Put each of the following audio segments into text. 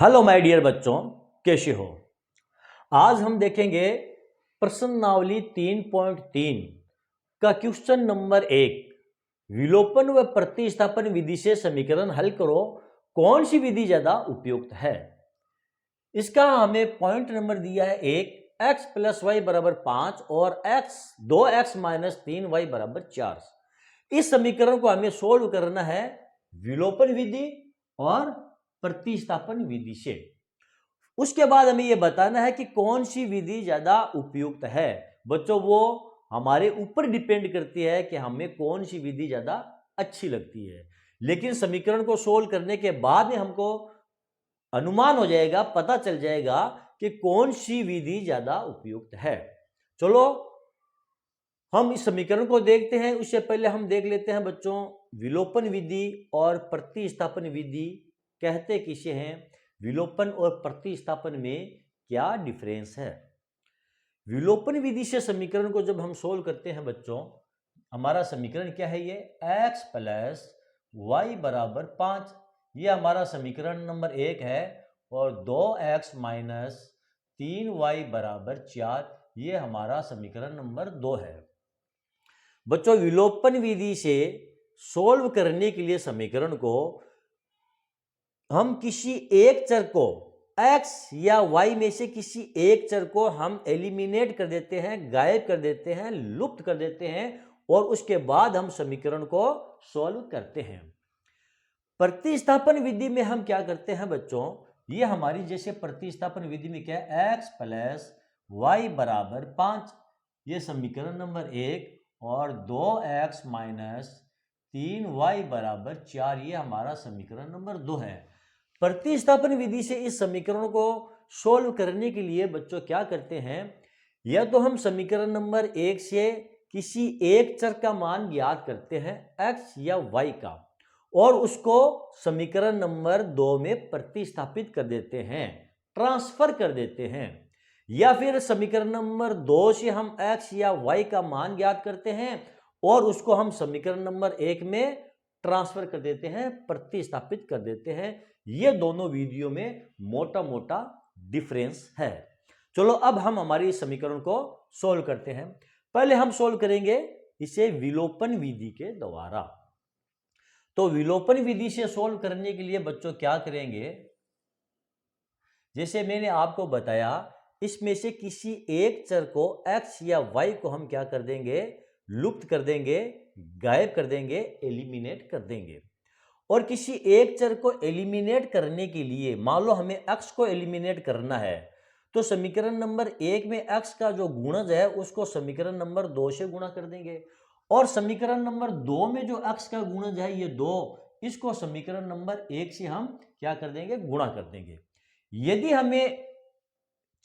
Hello my dear बच्चों, कैसे हो। आज हम देखेंगे प्रश्नावली 3.3 का क्वेश्चन नंबर 1। विलोपन व प्रतिस्थापन विधि से समीकरण हल करो, कौन सी विधि ज्यादा उपयुक्त है। इसका हमें पॉइंट नंबर दिया है 1, x प्लस वाई बराबर 5 और 2x माइनस 3y बराबर 4। इस समीकरण को हमें सोल्व करना है विलोपन विधि और प्रतिस्थापन विधि से। उसके बाद हमें यह बताना है कि कौन सी विधि ज्यादा उपयुक्त है। बच्चों, वो हमारे ऊपर डिपेंड करती है कि हमें कौन सी विधि ज्यादा अच्छी लगती है। लेकिन समीकरण को सोल्व करने के बाद में हमको अनुमान हो जाएगा, पता चल जाएगा कि कौन सी विधि ज्यादा उपयुक्त है। चलो हम इस समीकरण को देखते हैं। उससे पहले हम देख लेते हैं बच्चों, विलोपन विधि और प्रतिस्थापन विधि कहते किसे हैं, विलोपन और प्रतिस्थापन में क्या डिफरेंस है। विलोपन विधि से समीकरण को जब हम सोल्व करते हैं बच्चों, हमारा समीकरण क्या है, ये x प्लस वाई बराबर 5, ये हमारा समीकरण नंबर 1 है। और 2x माइनस 3y बराबर 4, ये हमारा समीकरण नंबर 2 है। बच्चों, विलोपन विधि से सोल्व करने के लिए समीकरण को हम किसी एक चर को x या y में से किसी एक चर को हम एलिमिनेट कर देते हैं, गायब कर देते हैं, लुप्त कर देते हैं और उसके बाद हम समीकरण को सॉल्व करते हैं। प्रतिस्थापन विधि में हम क्या करते हैं बच्चों, ये हमारी जैसे प्रतिस्थापन विधि में क्या है, x प्लस वाई बराबर 5, ये समीकरण नंबर 1 और 2x माइनस 3y बराबर 4, ये हमारा समीकरण नंबर 2 है। प्रतिस्थापन विधि से इस समीकरण को सोल्व करने के लिए बच्चों क्या करते हैं, या तो हम समीकरण नंबर 1 से किसी एक चर का मान ज्ञात करते हैं x या y का, और उसको समीकरण नंबर 2 में प्रतिस्थापित कर देते हैं, ट्रांसफर कर देते हैं। या फिर समीकरण नंबर 2 से हम x या y का मान ज्ञात करते हैं और उसको हम समीकरण नंबर 1 में ट्रांसफर कर देते हैं, प्रतिस्थापित कर देते हैं। ये दोनों विधियों में मोटा मोटा डिफरेंस है। चलो अब हम हमारी समीकरण को सोल्व करते हैं। पहले हम सोल्व करेंगे इसे विलोपन विधि के द्वारा। तो विलोपन विधि से सोल्व करने के लिए बच्चों क्या करेंगे, जैसे मैंने आपको बताया, इसमें से किसी एक चर को x या y को हम क्या कर देंगे, लुप्त कर देंगे, गायब कर देंगे, एलिमिनेट कर देंगे। और किसी एक चर को एलिमिनेट करने के लिए, मान लो हमें x को एलिमिनेट करना है, तो समीकरण नंबर 1 में x का जो गुणज है उसको समीकरण नंबर 2 से गुणा कर देंगे, और समीकरण नंबर 2 में जो x का गुणज है ये 2, इसको समीकरण नंबर 1 से हम क्या कर देंगे, गुणा कर देंगे। यदि हमें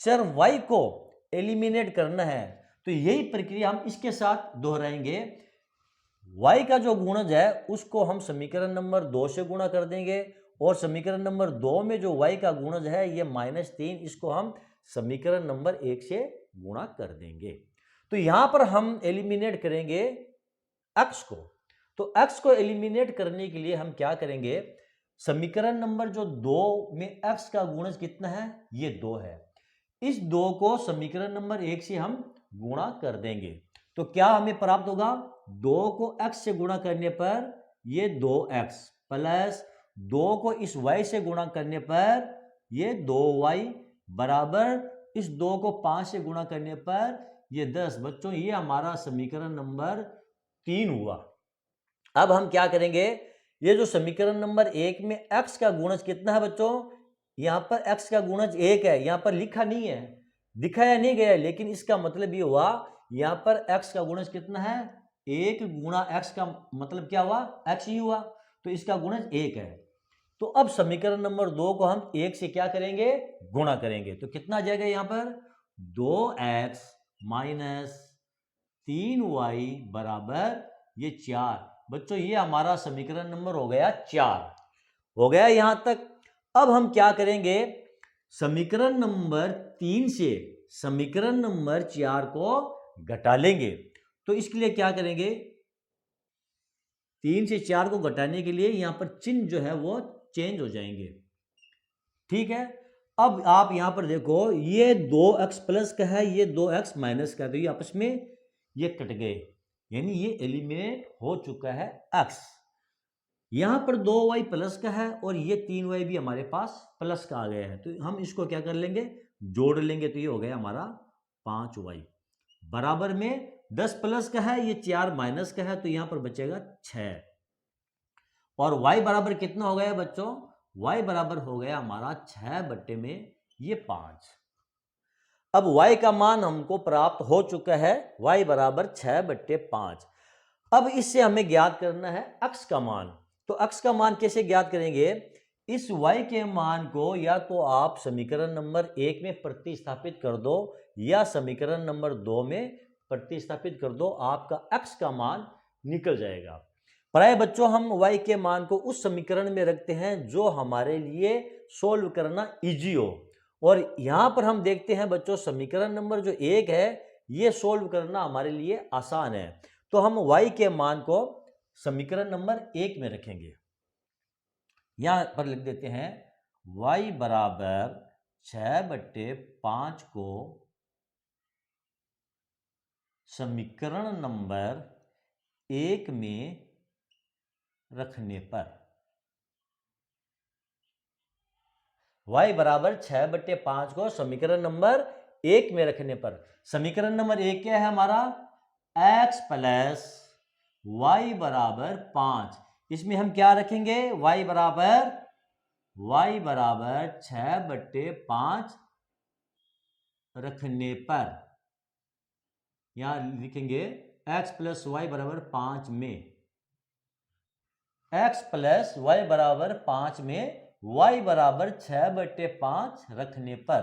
चर y को एलिमिनेट करना है तो यही प्रक्रिया हम इसके साथ दोहराएंगे। y का जो गुणज है उसको हम समीकरण नंबर 2 से गुणा कर देंगे, और समीकरण नंबर 2 में जो y का गुणज है ये -3, इसको हम समीकरण नंबर 1 से गुणा कर देंगे। तो यहां पर हम एलिमिनेट करेंगे x को। तो x को एलिमिनेट करने के लिए हम क्या करेंगे, समीकरण नंबर जो 2 में x का गुणज कितना है, ये 2 है। इस 2 को समीकरण नंबर 1 से हम गुणा कर देंगे। तो क्या हमें प्राप्त होगा, 2 को x से गुणा करने पर ये 2x प्लस 2 को इस y से गुणा करने पर ये 2y बराबर इस 2 को 5 से गुणा करने पर ये 10। बच्चों, ये हमारा समीकरण नंबर 3 हुआ। अब हम क्या करेंगे, ये जो समीकरण नंबर 1 में x का गुणज कितना है बच्चों, यहां पर x का गुणज 1 है, यहां पर लिखा नहीं है, दिखाया नहीं गया, लेकिन इसका मतलब ये हुआ यहां पर x का गुणज कितना है, 1 गुणा x का मतलब क्या हुआ, x ही हुआ, तो इसका गुणज 1 है। तो अब समीकरण नंबर 2 को हम 1 से क्या करेंगे, गुणा करेंगे। तो कितना आ जाएगा यहां पर, 2x माइनस 3y बराबर ये 4। बच्चों, ये हमारा समीकरण नंबर हो गया 4, हो गया यहां तक। अब हम क्या करेंगे, समीकरण नंबर 3 से समीकरण नंबर 4 को घटा लेंगे। तो इसके लिए क्या करेंगे, 3 से 4 को घटाने के लिए यहां पर चिन्ह जो है वो चेंज हो जाएंगे। ठीक है। अब आप यहां पर देखो, ये 2x प्लस का है, ये 2x माइनस का है, तो ये आपस में ये कट गए, यानी ये एलिमिनेट हो चुका है x। यहां पर 2y प्लस का है और ये 3y भी हमारे पास प्लस का आ गया है, तो हम इसको क्या कर लेंगे, जोड़ लेंगे, तो ये हो गया हमारा 5y बराबर में 10 प्लस का है, ये 4 माइनस का है, तो यहां पर बचेगा 6। और y बराबर कितना हो गया बच्चों, y बराबर हो गया हमारा 6 बट्टे में ये 5। अब y का मान हमको प्राप्त हो चुका है, y बराबर 6 बट्टे 5। अब इससे हमें ज्ञात करना है x का मान। तो x का मान कैसे ज्ञात करेंगे, इस y के मान को या तो आप समीकरण नंबर 1 में प्रतिस्थापित कर दो या समीकरण नंबर 2 में प्रतिस्थापित कर दो, आपका x का मान निकल जाएगा। प्राय बच्चों हम y के मान को उस समीकरण में रखते हैं जो हमारे लिए सोल्व करना इजी हो, और यहां पर हम देखते हैं बच्चों समीकरण नंबर जो 1 है ये सोल्व करना हमारे लिए आसान है, तो हम y के मान को समीकरण नंबर 1 में रखेंगे। यहां पर लिख देते हैं y बराबर 6 बट्टे 5 को समीकरण नंबर 1 में रखने पर, y बराबर 6 बट्टे 5 को समीकरण नंबर 1 में रखने पर, समीकरण नंबर 1 क्या है हमारा, x प्लस वाई बराबर 5। इसमें हम क्या रखेंगे, y बराबर 6 बट्टे 5 रखने पर, यहां लिखेंगे x प्लस वाई बराबर 5 में, x प्लस वाई बराबर 5 में y बराबर 6 बट्टे 5 रखने पर,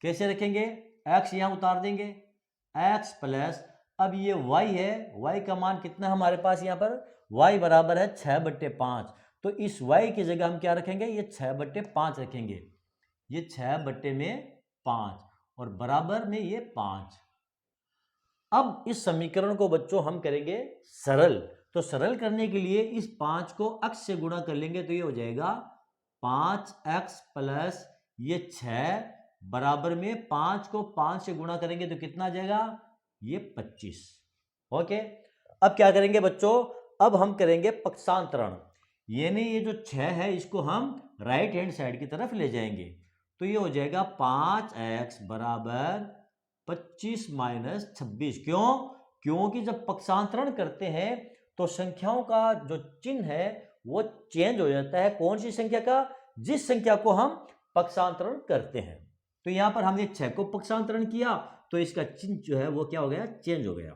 कैसे रखेंगे, x यहां उतार देंगे, x प्लस, अब ये y है, y का मान कितना हमारे पास यहां पर, y बराबर है 6 बट्टे 5, तो इस y की जगह हम क्या रखेंगे, ये 6 बट्टे 5 रखेंगे, ये 6 बट्टे में 5 और बराबर में ये 5। अब इस समीकरण को बच्चों हम करेंगे सरल, तो सरल करने के लिए इस 5 को x से गुणा कर लेंगे, तो ये हो जाएगा 5x प्लस ये 6 बराबर में 5 को 5 से गुणा करेंगे तो कितना आ जाएगा, ये 25। ओके, अब क्या करेंगे बच्चों, अब हम करेंगे पक्षांतरण, यानी ये जो 6 है इसको हम राइट हैंड साइड की तरफ ले जाएंगे, तो ये हो जाएगा 5x बराबर 25 माइनस 26। क्यों, क्योंकि जब पक्षांतरण करते हैं तो संख्याओं का जो चिन्ह है वो चेंज हो जाता है, कौन सी संख्या का, जिस संख्या को हम पक्षांतरण करते हैं। तो यहां पर हमने 6 को पक्षांतरण किया तो इसका चिन्ह जो है वो क्या हो गया, चेंज हो गया,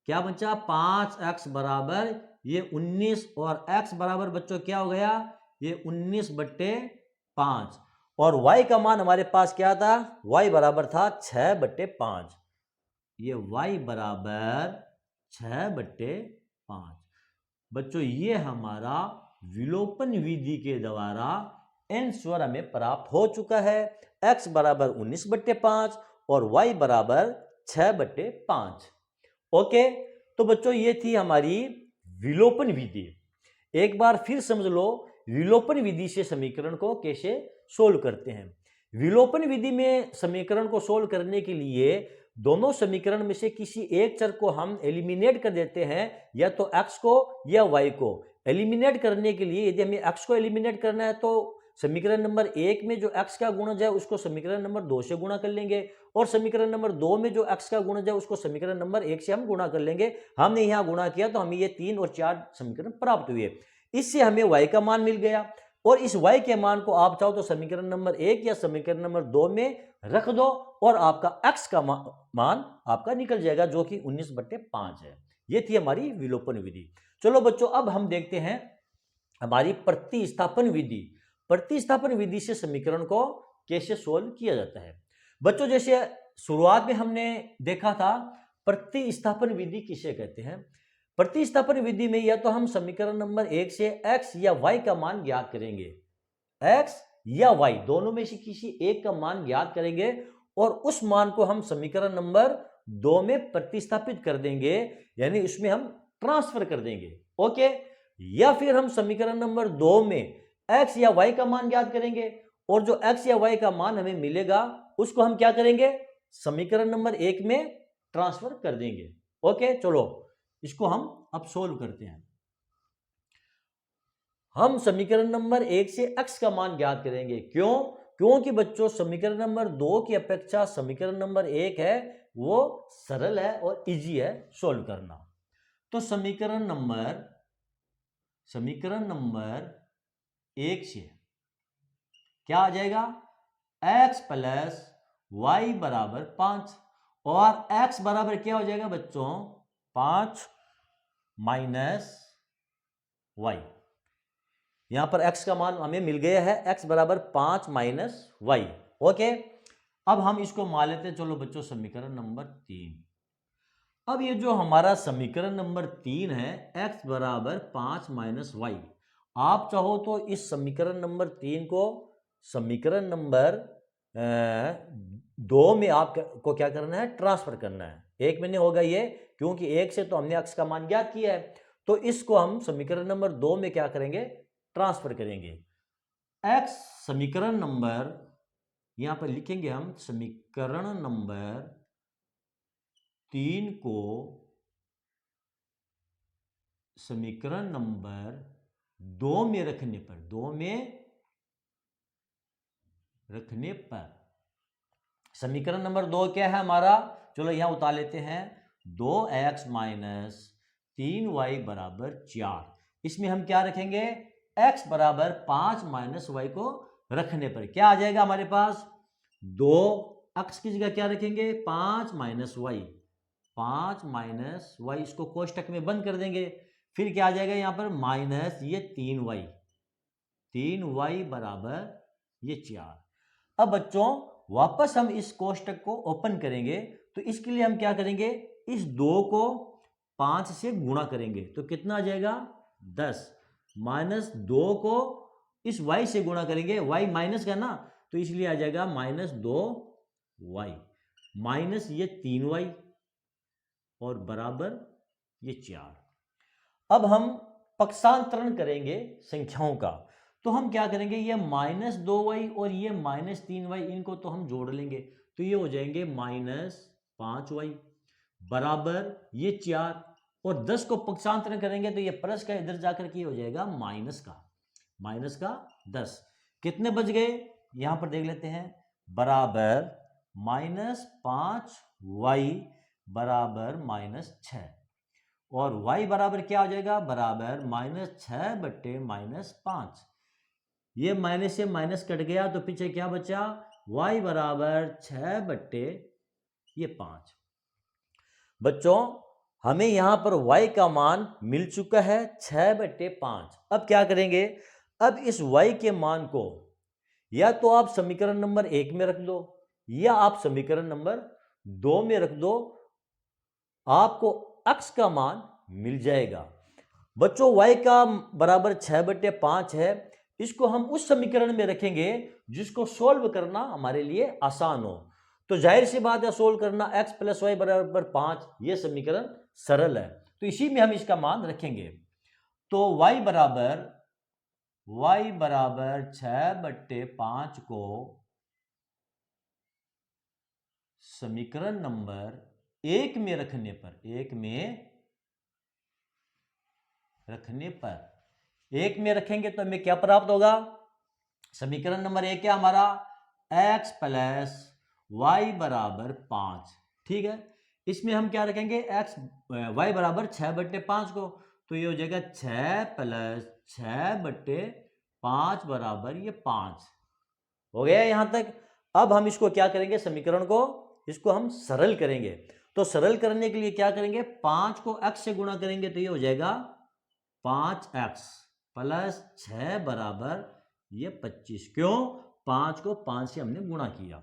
क्या बचा, 5x बराबर ये 19 और x बराबर बच्चों क्या हो गया, ये 19 बट्टे 5, और y का मान हमारे पास क्या था, y बराबर था 6 बट्टे 5, ये y बराबर 6 बट्टे 5। बच्चों ये हमारा विलोपन विधि के द्वारा आंसर हमें प्राप्त हो चुका है, x बराबर 19 बट्टे 5 और y बराबर 6 बट्टे 5। ओके, तो बच्चों ये थी हमारी विलोपन विधि। एक बार फिर समझ लो विलोपन विधि से समीकरण को कैसे सोल्व करते हैं। विलोपन विधि में समीकरण को सोल्व करने के लिए दोनों समीकरण में से किसी एक चर को हम एलिमिनेट कर देते हैं, या तो x को या y को। एलिमिनेट करने के लिए यदि हमें x को एलिमिनेट करना है तो समीकरण नंबर 1 में जो x का गुणज है उसको समीकरण नंबर 2 से गुणा कर लेंगे, और समीकरण नंबर 2 में जो x का गुणज है उसको समीकरण नंबर 1 से हम गुणा कर लेंगे। हमने यहाँ गुणा किया तो हमें ये 3 और 4 समीकरण प्राप्त हुए, इससे हमें y का मान मिल गया, और इस y के मान को आप चाहो तो समीकरण नंबर 1 या समीकरण नंबर 2 में रख दो और आपका x का मान आपका निकल जाएगा जो कि 19 बट्टे 5 है। ये थी हमारी विलोपन विधि। चलो बच्चों अब हम देखते हैं हमारी प्रतिस्थापन विधि। प्रतिस्थापन विधि से समीकरण को कैसे सोल्व किया जाता है। बच्चों जैसे शुरुआत में हमने देखा था प्रतिस्थापन विधि किसे कहते हैं। प्रतिस्थापन विधि में या तो हम समीकरण नंबर 1 से x या y का मान ज्ञात करेंगे, x या y दोनों में से किसी एक का मान ज्ञात करेंगे और उस मान को हम समीकरण नंबर 2 में प्रतिस्थापित कर देंगे, यानी उसमें हम ट्रांसफर कर देंगे। ओके, या फिर हम समीकरण नंबर 2 में x या y का मान ज्ञात करेंगे, और जो x या y का मान हमें मिलेगा उसको हम क्या करेंगे, समीकरण नंबर 1 में ट्रांसफर कर देंगे। ओके, चलो इसको हम अब सोल्व करते हैं। हम समीकरण नंबर 1 से x का मान ज्ञात करेंगे। क्यों? क्योंकि बच्चों समीकरण नंबर 2 की अपेक्षा समीकरण नंबर 1 है वो सरल है और इजी है सोल्व करना। तो समीकरण नंबर 1 से क्या आ जाएगा, x प्लस वाई बराबर 5, और x बराबर क्या हो जाएगा बच्चों, 5 माइनस वाई। यहां पर x का मान हमें मिल गया है, x बराबर 5 माइनस वाई। ओके, अब हम इसको मान लेते हैं, चलो बच्चों समीकरण नंबर 3। अब ये जो हमारा समीकरण नंबर 3 है, x बराबर 5 माइनस वाई, आप चाहो तो इस समीकरण नंबर 3 को समीकरण नंबर 2 में आपको क्या करना है, ट्रांसफर करना है। एक में नहीं होगा ये, क्योंकि एक से तो हमने x का मान ज्ञात किया है, तो इसको हम समीकरण नंबर 2 में क्या करेंगे, ट्रांसफर करेंगे। x समीकरण नंबर, यहां पर लिखेंगे हम समीकरण नंबर 3 को समीकरण नंबर 2 में रखने पर समीकरण नंबर 2 क्या है हमारा, चलो यहां उतार लेते हैं, 2x माइनस 3y बराबर 4। इसमें हम क्या रखेंगे, x बराबर 5 माइनस वाई को रखने पर क्या आ जाएगा हमारे पास, 2x की जगह क्या रखेंगे, 5 माइनस वाई, 5 माइनस वाई, इसको कोष्टक में बंद कर देंगे। फिर क्या आ जाएगा यहां पर, माइनस ये 3y बराबर ये 4। अब बच्चों वापस हम इस कोष्टक को ओपन करेंगे, तो इसके लिए हम क्या करेंगे, इस 2 को 5 से गुणा करेंगे, तो कितना आ जाएगा 10, माइनस 2 को इस y से गुणा करेंगे, y माइनस का ना, तो इसलिए आ जाएगा माइनस 2y, माइनस ये 3y और बराबर ये 4। अब हम पक्षांतरण करेंगे संख्याओं का, तो हम क्या करेंगे, ये माइनस 2y और ये माइनस 3y, इनको तो हम जोड़ लेंगे, तो ये हो जाएंगे माइनस 5y बराबर ये 4, और 10 को पक्षांतरण करेंगे तो ये प्लस का इधर जाकर के हो जाएगा माइनस का 10। कितने बच गए, यहां पर देख लेते हैं, बराबर माइनस 5y बराबर माइनस 6, और y बराबर क्या हो जाएगा, बराबर माइनस 6 बट्टे माइनस 5। ये माइनस से माइनस कट गया तो पीछे क्या बचा, y बराबर 6 बट्टे ये 5। बच्चों हमें यहां पर y का मान मिल चुका है 6 बट्टे 5। अब क्या करेंगे, अब इस y के मान को या तो आप समीकरण नंबर 1 में रख दो या आप समीकरण नंबर 2 में रख दो, आपको x का मान मिल जाएगा। बच्चों y का बराबर 6 बट्टे 5 है, इसको हम उस समीकरण में रखेंगे जिसको सोल्व करना हमारे लिए आसान हो। तो जाहिर सी बात है सोल्व करना, x प्लस वाई बराबर 5, ये समीकरण सरल है, तो इसी में हम इसका मान रखेंगे। तो y बराबर 6 बट्टे 5 को समीकरण नंबर 1 में रखने पर एक में रखेंगे तो हमें क्या प्राप्त होगा, समीकरण नंबर 1 क्या हमारा, x प्लस वाई बराबर 5। ठीक है, इसमें हम क्या रखेंगे, y बराबर 6 बट्टे 5 को, तो ये हो जाएगा 6 प्लस 6 बट्टे 5 बराबर ये 5। हो गया यहां तक। अब हम इसको क्या करेंगे, समीकरण को इसको हम सरल करेंगे। तो सरल करने के लिए क्या करेंगे, 5 को x से गुणा करेंगे, तो ये हो जाएगा 5x प्लस 6 बराबर ये 25। क्यों, 5 को 5 से हमने गुणा किया।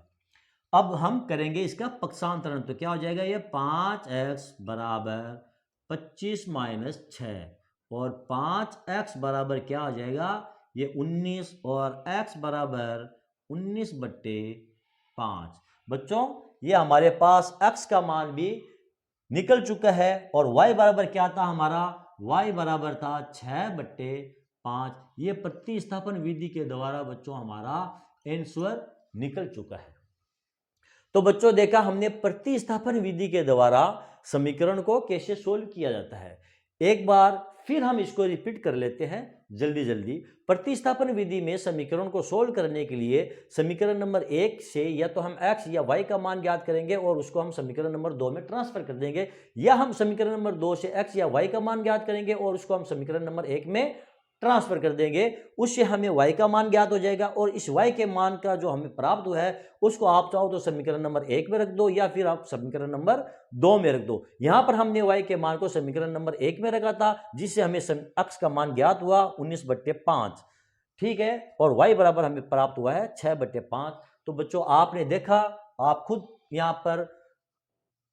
अब हम करेंगे इसका पक्षांतरण, तो क्या हो जाएगा, ये 5x बराबर 25 माइनस 6, और 5x बराबर क्या हो जाएगा, ये 19, और x बराबर 19 बट्टे 5। बच्चों ये हमारे पास x का मान भी निकल चुका है, और y बराबर क्या था हमारा, y बराबर था 6 बट्टे 5। ये प्रतिस्थापन विधि के द्वारा बच्चों हमारा आंसर निकल चुका है। तो बच्चों देखा हमने प्रतिस्थापन विधि के द्वारा समीकरण को कैसे सोल्व किया जाता है। एक बार फिर हम इसको रिपीट कर लेते हैं जल्दी जल्दी। प्रतिस्थापन विधि में समीकरण को सोल्व करने के लिए समीकरण नंबर 1 से या तो हम x या y का मान ज्ञात करेंगे और उसको हम समीकरण नंबर 2 में ट्रांसफर कर देंगे, या हम समीकरण नंबर 2 से x या y का मान ज्ञात करेंगे और उसको हम समीकरण नंबर 1 में ट्रांसफर कर देंगे। उससे हमें y का मान ज्ञात हो जाएगा और इस y के मान का जो हमें प्राप्त हुआ है उसको आप चाहो तो समीकरण नंबर 1 में रख दो या फिर आप समीकरण नंबर 2 में रख दो। यहां पर हमने y के मान को समीकरण नंबर 1 में रखा था जिससे हमें x का मान ज्ञात हुआ 19/5, ठीक है, और y बराबर हमें प्राप्त हुआ है 6/5। तो बच्चों आपने देखा, आप खुद यहां पर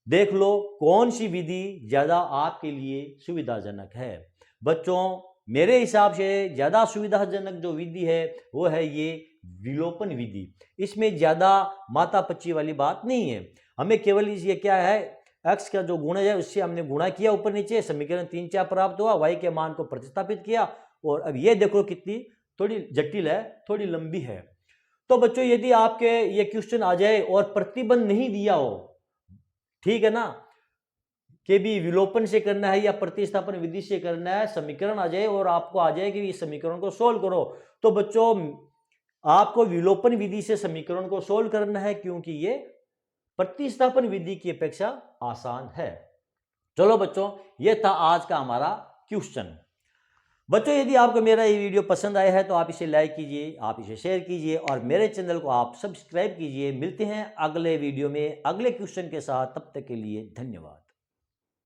देख लो कौन सी विधि ज्यादा आपके लिए सुविधाजनक है। बच्चों मेरे हिसाब से ज्यादा सुविधाजनक जो विधि है वो है ये विलोपन विधि। इसमें ज्यादा मातापच्ची वाली बात नहीं है, हमें केवल ये क्या है x का जो गुणज है उससे हमने गुणा किया ऊपर नीचे, समीकरण 3 4 प्राप्त हुआ, y के मान को प्रतिस्थापित किया। और अब ये देखो कितनी थोड़ी जटिल है, थोड़ी लंबी है। तो बच्चों यदि आपके ये क्वेश्चन आ जाए और प्रतिबंध नहीं दिया हो, ठीक है ना, कि भी विलोपन से करना है या प्रतिस्थापन विधि से करना है, समीकरण आ जाए और आपको आ जाए कि इस समीकरण को सोल्व करो, तो बच्चों आपको विलोपन विधि से समीकरण को सोल्व करना है क्योंकि ये प्रतिस्थापन विधि की अपेक्षा आसान है। चलो बच्चों ये था आज का हमारा क्वेश्चन। बच्चों यदि आपको मेरा ये वीडियो पसंद आया है तो आप इसे लाइक कीजिए, आप इसे शेयर कीजिए और मेरे चैनल को आप सब्सक्राइब कीजिए। मिलते हैं अगले वीडियो में अगले क्वेश्चन के साथ, तब तक के लिए धन्यवाद।